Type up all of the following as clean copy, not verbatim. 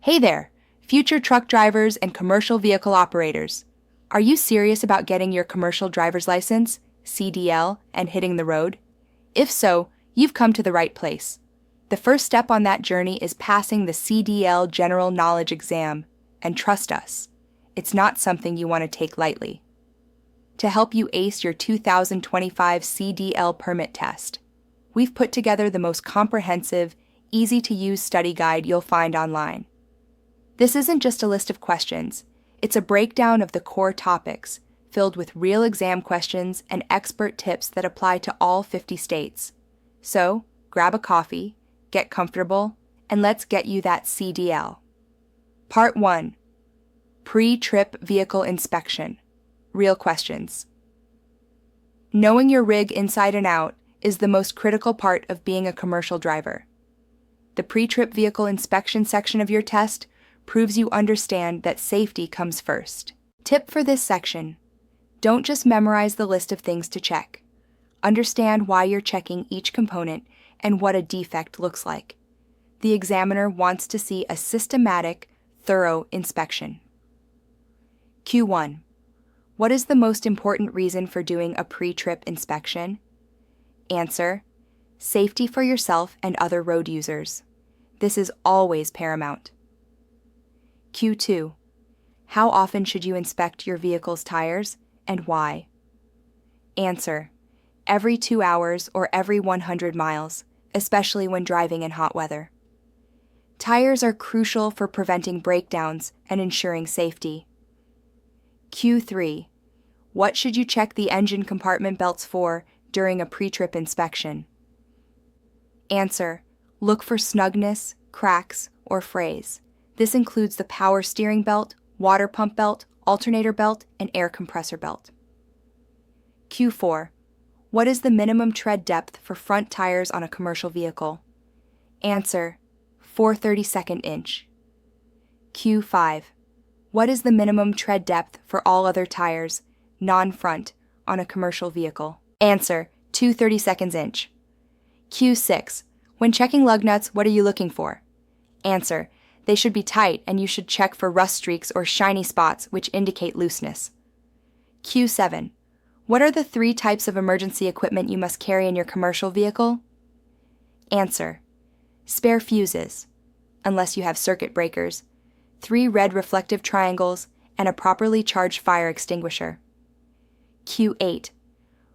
Hey there, future truck drivers and commercial vehicle operators. Are you serious about getting your commercial driver's license, CDL, and hitting the road? If so, you've come to the right place. The first step on that journey is passing the CDL General Knowledge Exam, and trust us, it's not something you want to take lightly. To help you ace your 2025 CDL permit test, we've put together the most comprehensive, easy-to-use study guide you'll find online. This isn't just a list of questions, it's a breakdown of the core topics, filled with real exam questions and expert tips that apply to all 50 states. So, grab a coffee, get comfortable, and let's get you that CDL. Part 1. Pre-trip vehicle inspection. Real questions. Knowing your rig inside and out is the most critical part of being a commercial driver. The pre-trip vehicle inspection section of your test proves you understand that safety comes first. Tip for this section: don't just memorize the list of things to check. Understand why you're checking each component and what a defect looks like. The examiner wants to see a systematic, thorough inspection. Q1. What is the most important reason for doing a pre-trip inspection? Answer: safety for yourself and other road users. This is always paramount. Q2. How often should you inspect your vehicle's tires, and why? Answer: every 2 hours or every 100 miles, especially when driving in hot weather. Tires are crucial for preventing breakdowns and ensuring safety. Q3. What should you check the engine compartment belts for during a pre-trip inspection? Answer: look for snugness, cracks, or frays. This includes the power steering belt, water pump belt, alternator belt, and air compressor belt. Q4. What is the minimum tread depth for front tires on a commercial vehicle? Answer: 4/32 inch. Q5. What is the minimum tread depth for all other tires, non-front, on a commercial vehicle? Answer: 2/32 inch. Q6. When checking lug nuts, what are you looking for? Answer: they should be tight and you should check for rust streaks or shiny spots which indicate looseness. Q7. What are the 3 types of emergency equipment you must carry in your commercial vehicle? Answer: spare fuses, unless you have circuit breakers, 3 red reflective triangles, and a properly charged fire extinguisher. Q8.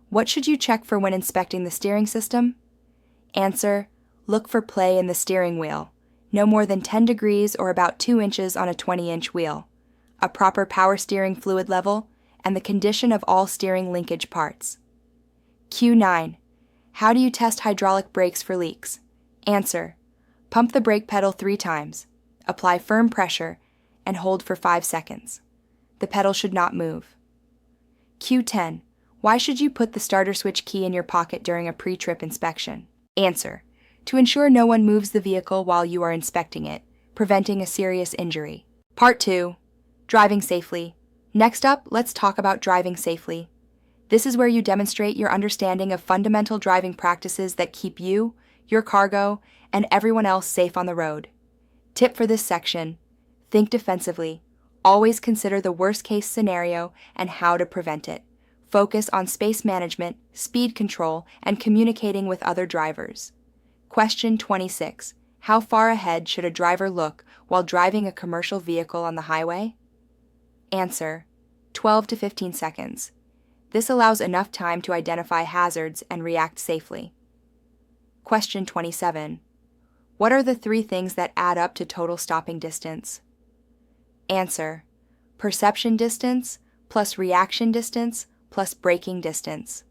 What should you check for when inspecting the steering system? Answer: look for play in the steering wheel, no more than 10 degrees or about 2 inches on a 20-inch wheel, a proper power steering fluid level, and the condition of all steering linkage parts. Q9. How do you test hydraulic brakes for leaks? Answer: pump the brake pedal 3 times, apply firm pressure, and hold for 5 seconds. The pedal should not move. Q10. Why should you put the starter switch key in your pocket during a pre-trip inspection? Answer: to ensure no one moves the vehicle while you are inspecting it, preventing a serious injury. Part 2. Driving safely. Next up, let's talk about driving safely. This is where you demonstrate your understanding of fundamental driving practices that keep you, your cargo, and everyone else safe on the road. Tip for this section: think defensively. Always consider the worst-case scenario and how to prevent it. Focus on space management, speed control, and communicating with other drivers. Question 26. How far ahead should a driver look while driving a commercial vehicle on the highway? Answer: 12 to 15 seconds. This allows enough time to identify hazards and react safely. Question 27. What are the 3 things that add up to total stopping distance? Answer: perception distance plus reaction distance plus braking distance.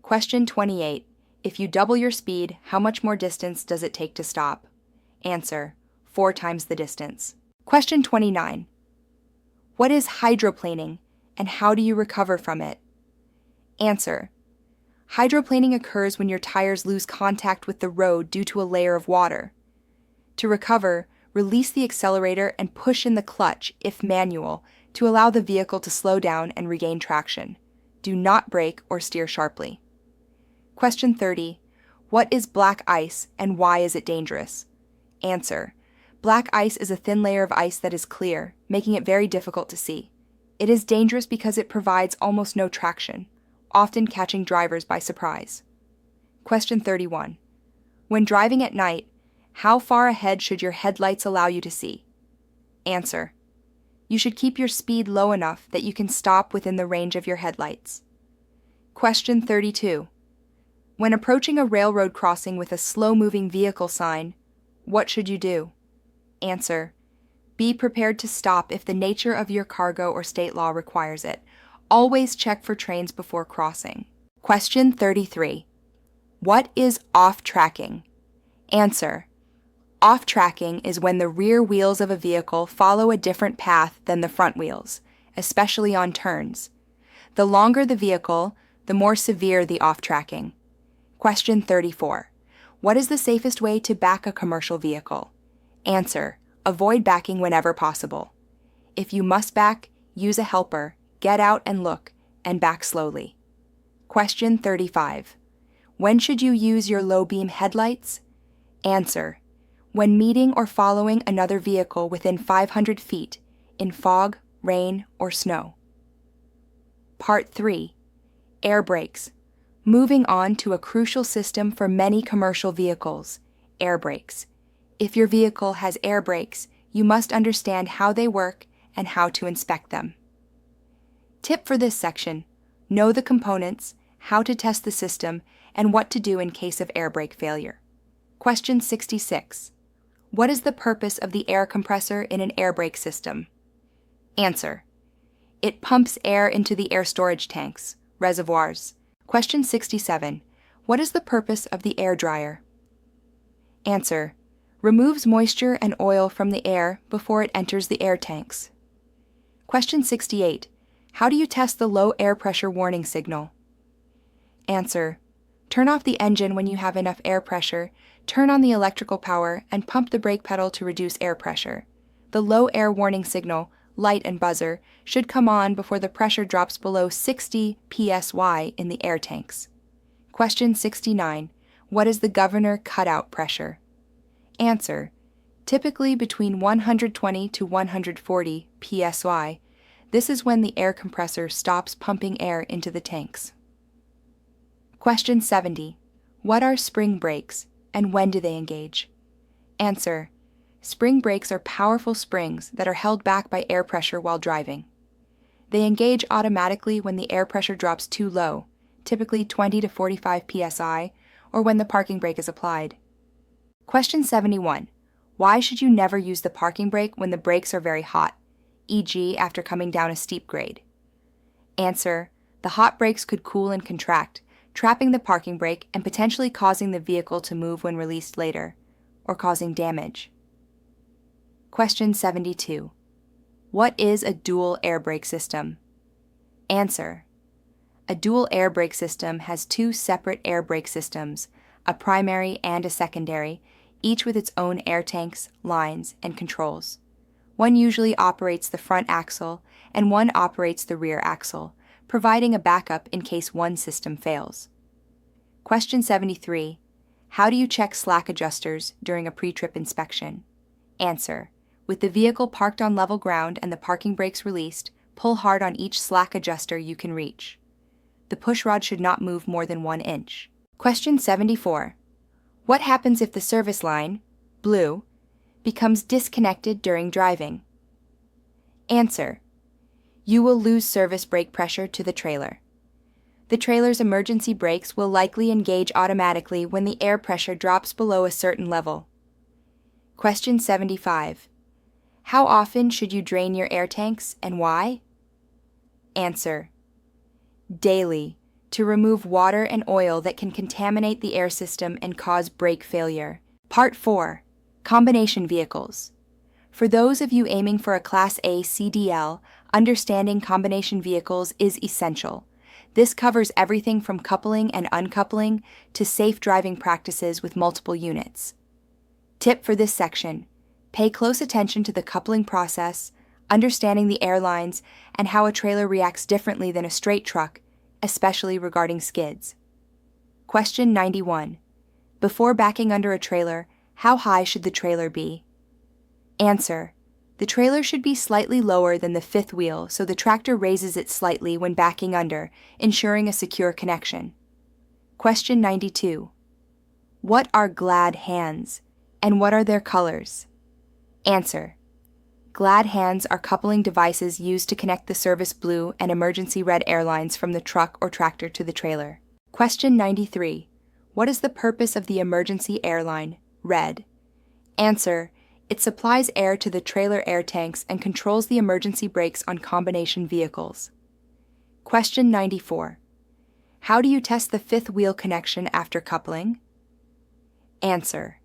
Question 28. If you double your speed, how much more distance does it take to stop? Answer: 4 times the distance. Question 29. What is hydroplaning, and how do you recover from it? Answer: hydroplaning occurs when your tires lose contact with the road due to a layer of water. To recover, release the accelerator and push in the clutch, if manual, to allow the vehicle to slow down and regain traction. Do not brake or steer sharply. Question 30. What is black ice and why is it dangerous? Answer: Black ice is a thin layer of ice that is clear, making it very difficult to see. It is dangerous because it provides almost no traction, often catching drivers by surprise. Question 31. When driving at night, how far ahead should your headlights allow you to see? Answer. You should keep your speed low enough that you can stop within the range of your headlights. Question 32. When approaching a railroad crossing with a slow-moving vehicle sign, what should you do? Answer. Be prepared to stop if the nature of your cargo or state law requires it. Always check for trains before crossing. Question 33. What is off-tracking? Answer. Off-tracking is when the rear wheels of a vehicle follow a different path than the front wheels, especially on turns. The longer the vehicle, the more severe the off-tracking. Question 34. What is the safest way to back a commercial vehicle? Answer. Avoid backing whenever possible. If you must back, use a helper, get out and look, and back slowly. Question 35. When should you use your low-beam headlights? Answer. When meeting or following another vehicle within 500 feet, in fog, rain, or snow. Part 3. Air brakes. Moving on to a crucial system for many commercial vehicles, air brakes. If your vehicle has air brakes, you must understand how they work and how to inspect them. Tip for this section: know the components, how to test the system, and what to do in case of air brake failure. Question 66. What is the purpose of the air compressor in an air brake system? Answer. It pumps air into the air storage tanks, reservoirs. Question 67. What is the purpose of the air dryer? Answer. Removes moisture and oil from the air before it enters the air tanks. Question 68. How do you test the low air pressure warning signal? Answer. Turn off the engine when you have enough air pressure, turn on the electrical power, and pump the brake pedal to reduce air pressure. The low air warning signal, light and buzzer, should come on before the pressure drops below 60 psi in the air tanks. Question 69. What is the governor cutout pressure? Answer. Typically between 120 to 140 psi. This is when the air compressor stops pumping air into the tanks. Question 70. What are spring brakes, and when do they engage? Answer. Spring brakes are powerful springs that are held back by air pressure while driving. They engage automatically when the air pressure drops too low, typically 20 to 45 psi, or when the parking brake is applied. Question 71. Why should you never use the parking brake when the brakes are very hot, e.g. after coming down a steep grade? Answer. The hot brakes could cool and contract, trapping the parking brake and potentially causing the vehicle to move when released later, or causing damage. Question 72. What is a dual air brake system? Answer. A dual air brake system has two separate air brake systems, a primary and a secondary, each with its own air tanks, lines, and controls. One usually operates the front axle, and one operates the rear axle, providing a backup in case one system fails. Question 73. How do you check slack adjusters during a pre-trip inspection? Answer. With the vehicle parked on level ground and the parking brakes released, pull hard on each slack adjuster you can reach. The pushrod should not move more than 1 inch. Question 74. What happens if the service line, blue, becomes disconnected during driving? Answer. You will lose service brake pressure to the trailer. The trailer's emergency brakes will likely engage automatically when the air pressure drops below a certain level. Question 75. How often should you drain your air tanks and why? Answer. Daily, to remove water and oil that can contaminate the air system and cause brake failure. Part 4. Combination vehicles. For those of you aiming for a Class A CDL, understanding combination vehicles is essential. This covers everything from coupling and uncoupling to safe driving practices with multiple units. Tip for this section: pay close attention to the coupling process, understanding the airlines, and how a trailer reacts differently than a straight truck, especially regarding skids. Question 91. Before backing under a trailer, how high should the trailer be? Answer: the trailer should be slightly lower than the fifth wheel, so the tractor raises it slightly when backing under, ensuring a secure connection. Question 92. What are glad hands, and what are their colors? Answer: glad hands are coupling devices used to connect the service blue and emergency red air lines from the truck or tractor to the trailer. Question 93. What is the purpose of the emergency air line, red? Answer: it supplies air to the trailer air tanks and controls the emergency brakes on combination vehicles. Question 94. How do you test the fifth wheel connection after coupling? Answer: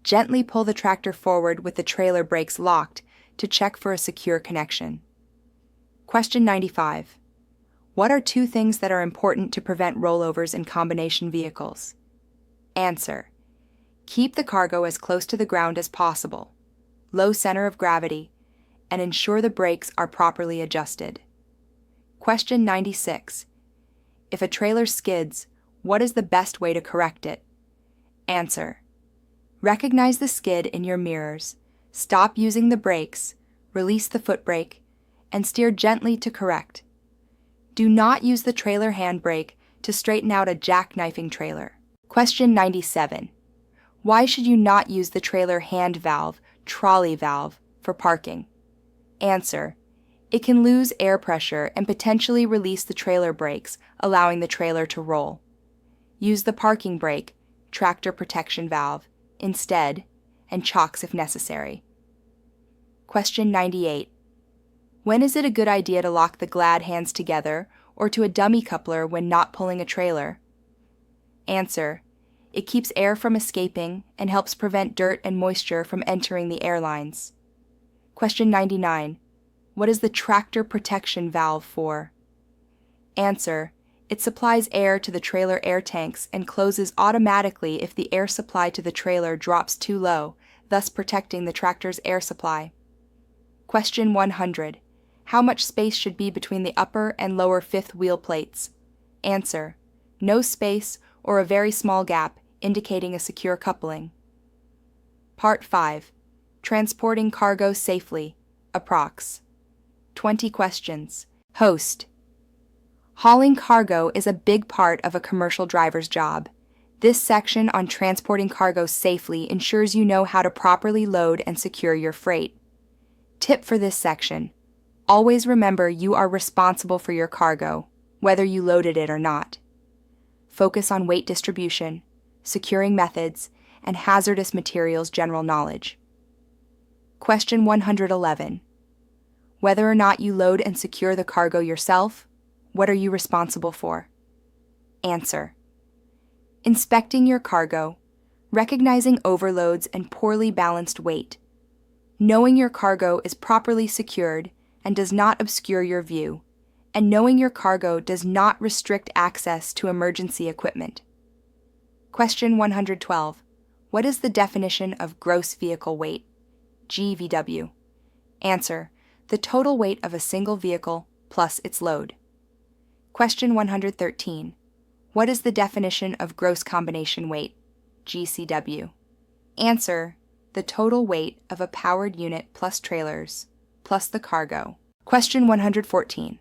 gently pull the tractor forward with the trailer brakes locked to check for a secure connection. Question 95. What are two things that are important to prevent rollovers in combination vehicles? Answer: keep the cargo as close to the ground as possible, low center of gravity, and ensure the brakes are properly adjusted. Question 96. If a trailer skids, what is the best way to correct it? Answer: recognize the skid in your mirrors, stop using the brakes, release the foot brake, and steer gently to correct. Do not use the trailer handbrake to straighten out a jackknifing trailer. Question 97. Why should you not use the trailer hand valve, trolley valve, for parking? Answer: it can lose air pressure and potentially release the trailer brakes, allowing the trailer to roll. Use the parking brake, tractor protection valve, instead, and chocks if necessary. Question 98. When is it a good idea to lock the glad hands together or to a dummy coupler when not pulling a trailer? Answer: it keeps air from escaping and helps prevent dirt and moisture from entering the air lines. Question 99. What is the tractor protection valve for? Answer: it supplies air to the trailer air tanks and closes automatically if the air supply to the trailer drops too low, thus protecting the tractor's air supply. Question 100. How much space should be between the upper and lower fifth wheel plates? Answer: no space or a very small gap, indicating a secure coupling. Part 5. Transporting cargo safely, approx. 20 questions. Host. Hauling cargo is a big part of a commercial driver's job. This section on transporting cargo safely ensures you know how to properly load and secure your freight. Tip for this section: always remember you are responsible for your cargo, whether you loaded it or not. Focus on weight distribution, securing methods, and hazardous materials general knowledge. Question 111. Whether or not you load and secure the cargo yourself, what are you responsible for? Answer: inspecting your cargo, recognizing overloads and poorly balanced weight, knowing your cargo is properly secured and does not obscure your view, and knowing your cargo does not restrict access to emergency equipment. Question 112. What is the definition of gross vehicle weight? GVW. Answer: the total weight of a single vehicle plus its load. Question 113. What is the definition of gross combination weight? GCW. Answer: the total weight of a powered unit plus trailers, plus the cargo. Question 114.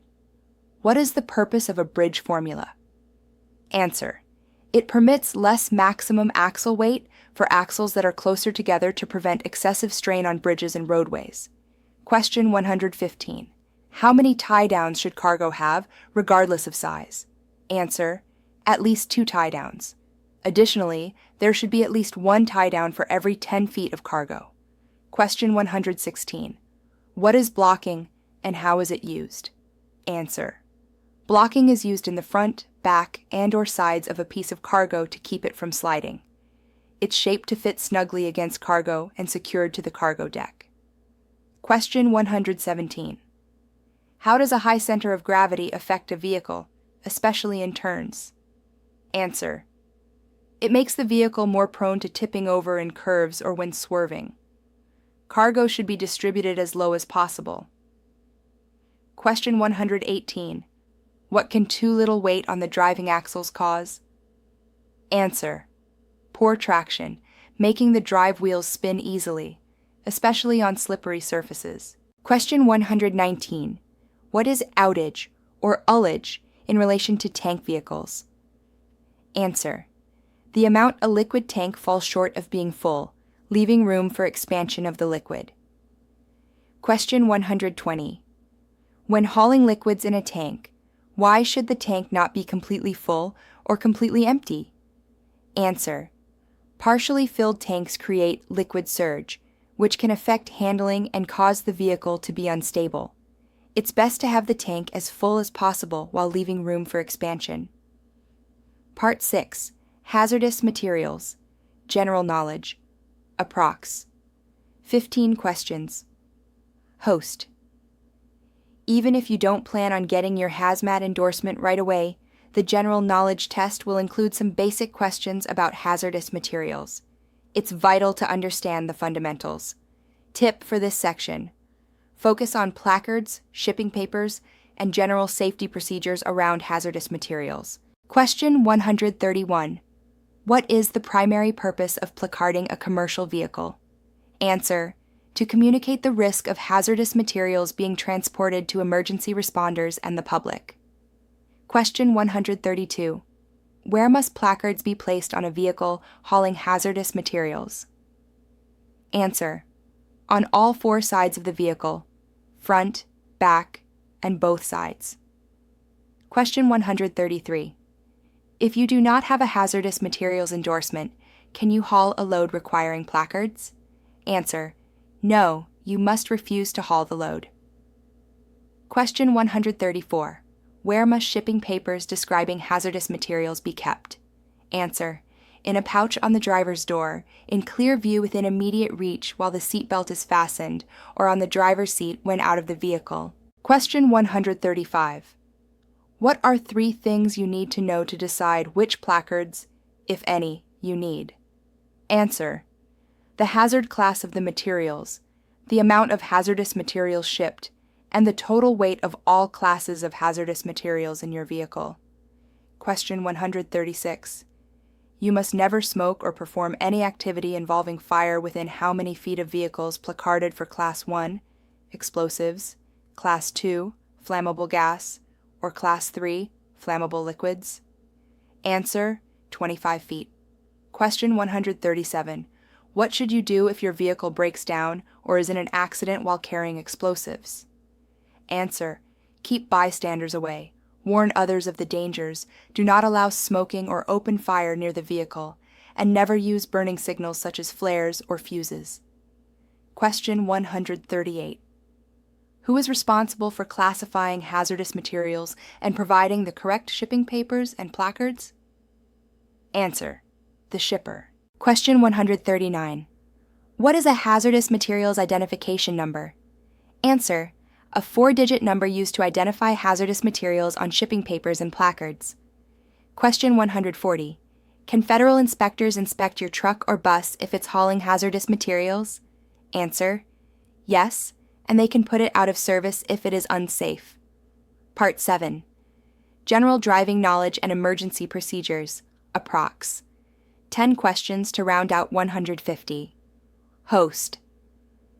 What is the purpose of a bridge formula? Answer: it permits less maximum axle weight for axles that are closer together to prevent excessive strain on bridges and roadways. Question 115. How many tie-downs should cargo have, regardless of size? Answer: at least 2 tie-downs. Additionally, there should be at least 1 tie-down for every 10 feet of cargo. Question 116. What is blocking and how is it used? Answer: blocking is used in the front, back, and/or sides of a piece of cargo to keep it from sliding. It's shaped to fit snugly against cargo and secured to the cargo deck. Question 117. How does a high center of gravity affect a vehicle, especially in turns? Answer: it makes the vehicle more prone to tipping over in curves or when swerving. Cargo should be distributed as low as possible. Question 118. What can too little weight on the driving axles cause? Answer: poor traction, making the drive wheels spin easily. especially on slippery surfaces. Question 119. What is outage or ullage in relation to tank vehicles? Answer. The amount a liquid tank falls short of being full, leaving room for expansion of the liquid. Question 120. When hauling liquids in a tank, why should the tank not be completely full or completely empty? Answer. Partially filled tanks create liquid surge, which can affect handling and cause the vehicle to be unstable. It's best to have the tank as full as possible while leaving room for expansion. Part 6. Hazardous materials. General knowledge. Approx. 15 questions. Host. Even if you don't plan on getting your HazMat endorsement right away, the general knowledge test will include some basic questions about hazardous materials. It's vital to understand the fundamentals. Tip for this section. Focus on placards, shipping papers, and general safety procedures around hazardous materials. Question 131. What is the primary purpose of placarding a commercial vehicle? Answer. To communicate the risk of hazardous materials being transported to emergency responders and the public. Question 132. Where must placards be placed on a vehicle hauling hazardous materials? Answer. On all 4 sides of the vehicle, front, back, and both sides. Question 133. If you do not have a hazardous materials endorsement, can you haul a load requiring placards? Answer. No, you must refuse to haul the load. Question 134. Where must shipping papers describing hazardous materials be kept? Answer. In a pouch on the driver's door, in clear view within immediate reach while the seatbelt is fastened, or on the driver's seat when out of the vehicle. Question 135. What are 3 things you need to know to decide which placards, if any, you need? Answer. The hazard class of the materials, the amount of hazardous materials shipped, and the total weight of all classes of hazardous materials in your vehicle. Question 136. You must never smoke or perform any activity involving fire within how many feet of vehicles placarded for Class 1, explosives, Class 2, flammable gas, or Class 3, flammable liquids? Answer, 25 feet. Question 137. What should you do if your vehicle breaks down or is in an accident while carrying explosives? Answer. Keep bystanders away. Warn others of the dangers. Do not allow smoking or open fire near the vehicle, and never use burning signals such as flares or fuses. Question 138. Who is responsible for classifying hazardous materials and providing the correct shipping papers and placards? Answer. The shipper. Question 139. What is a hazardous materials identification number? Answer. A 4-digit number used to identify hazardous materials on shipping papers and placards. Question 140. Can federal inspectors inspect your truck or bus if it's hauling hazardous materials? Answer. Yes, and they can put it out of service if it is unsafe. Part 7. General driving knowledge and emergency procedures. Approx. 10 questions to round out 150. Host.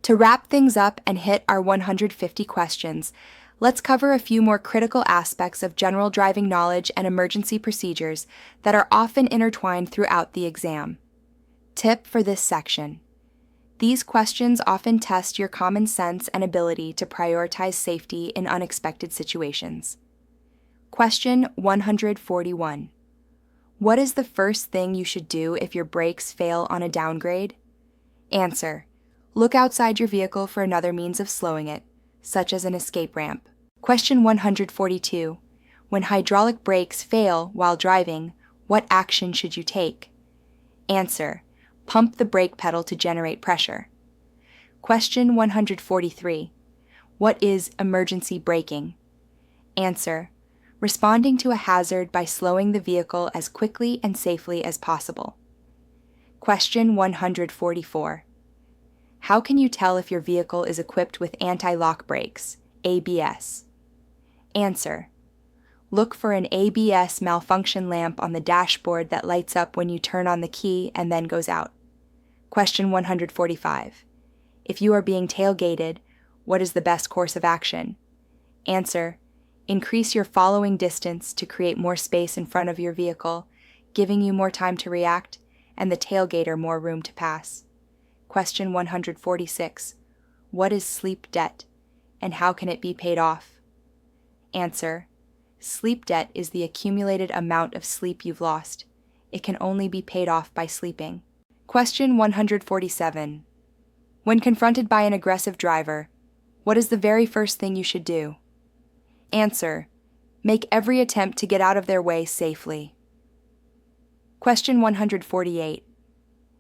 To wrap things up and hit our 150 questions, let's cover a few more critical aspects of general driving knowledge and emergency procedures that are often intertwined throughout the exam. Tip for this section. These questions often test your common sense and ability to prioritize safety in unexpected situations. Question 141. What is the first thing you should do if your brakes fail on a downgrade? Answer. Look outside your vehicle for another means of slowing it, such as an escape ramp. Question 142. When hydraulic brakes fail while driving, what action should you take? Answer. Pump the brake pedal to generate pressure. Question 143. What is emergency braking? Answer. Responding to a hazard by slowing the vehicle as quickly and safely as possible. Question 144. How can you tell if your vehicle is equipped with anti-lock brakes, ABS? Answer. Look for an ABS malfunction lamp on the dashboard that lights up when you turn on the key and then goes out. Question 145. If you are being tailgated, what is the best course of action? Answer: increase your following distance to create more space in front of your vehicle, giving you more time to react, and the tailgater more room to pass. Question 146. What is sleep debt, and how can it be paid off? Answer: sleep debt is the accumulated amount of sleep you've lost. It can only be paid off by sleeping. Question 147. When confronted by an aggressive driver, what is the very first thing you should do? Answer: make every attempt to get out of their way safely. Question 148.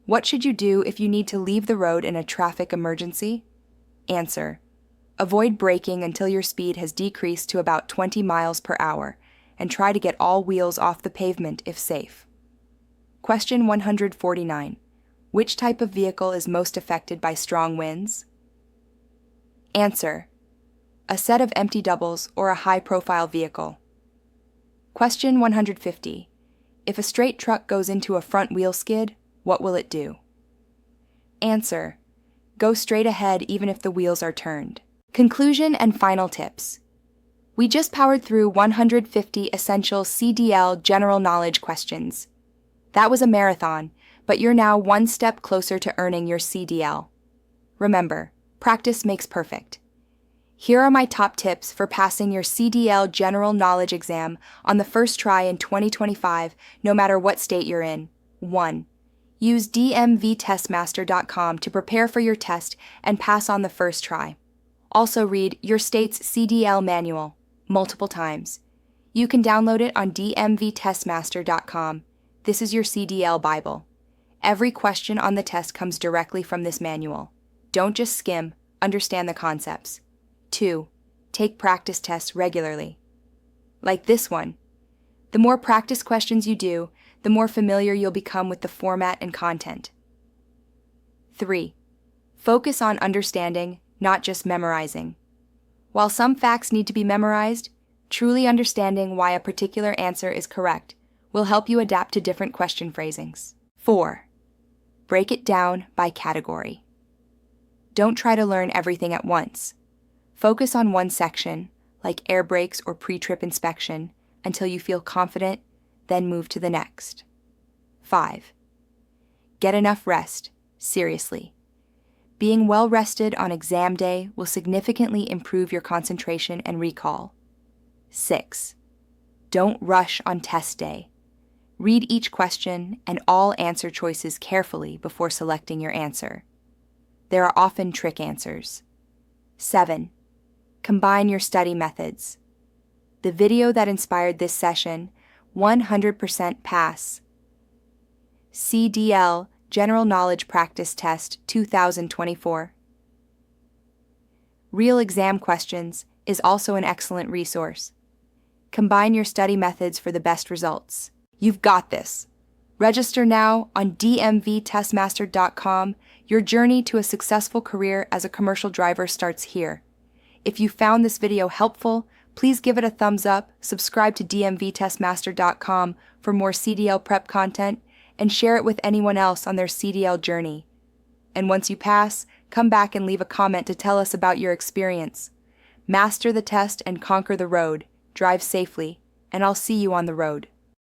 What should you do if you need to leave the road in a traffic emergency? Answer: avoid braking until your speed has decreased to about 20 miles per hour, and try to get all wheels off the pavement if safe. Question 149. Which type of vehicle is most affected by strong winds? Answer: a set of empty doubles or a high-profile vehicle. Question 150. If a straight truck goes into a front wheel skid, what will it do? Answer: go straight ahead even if the wheels are turned. Conclusion and final tips. We just powered through 150 essential CDL general knowledge questions. That was a marathon, but you're now one step closer to earning your CDL. Remember, practice makes perfect. Here are my top tips for passing your CDL general knowledge exam on the first try in 2025, no matter what state you're in. 1. Use Dmvtestmaster.com to prepare for your test and pass on the first try. Also read your state's CDL manual multiple times. You can download it on Dmvtestmaster.com. This is your CDL Bible. Every question on the test comes directly from this manual. Don't just skim, understand the concepts. 2. Take practice tests regularly. Like this one. The more practice questions you do, the more familiar you'll become with the format and content. 3. Focus on understanding, not just memorizing. While some facts need to be memorized, truly understanding why a particular answer is correct will help you adapt to different question phrasings. 4. Break it down by category. Don't try to learn everything at once. Focus on one section, like air brakes or pre-trip inspection, until you feel confident, then move to the next. 5. Get enough rest, seriously. Being well rested on exam day will significantly improve your concentration and recall. 6. Don't rush on test day. Read each question and all answer choices carefully before selecting your answer. There are often trick answers. 7. Combine your study methods. The video that inspired this session, 100% pass. CDL General Knowledge Practice Test 2024. Real Exam Questions is also an excellent resource. Combine your study methods for the best results. You've got this. Register now on Dmvtestmaster.com. Your journey to a successful career as a commercial driver starts here. If you found this video helpful, please give it a thumbs up, subscribe to Dmvtestmaster.com for more CDL prep content, and share it with anyone else on their CDL journey. And once you pass, come back and leave a comment to tell us about your experience. Master the test and conquer the road. Drive safely, and I'll see you on the road.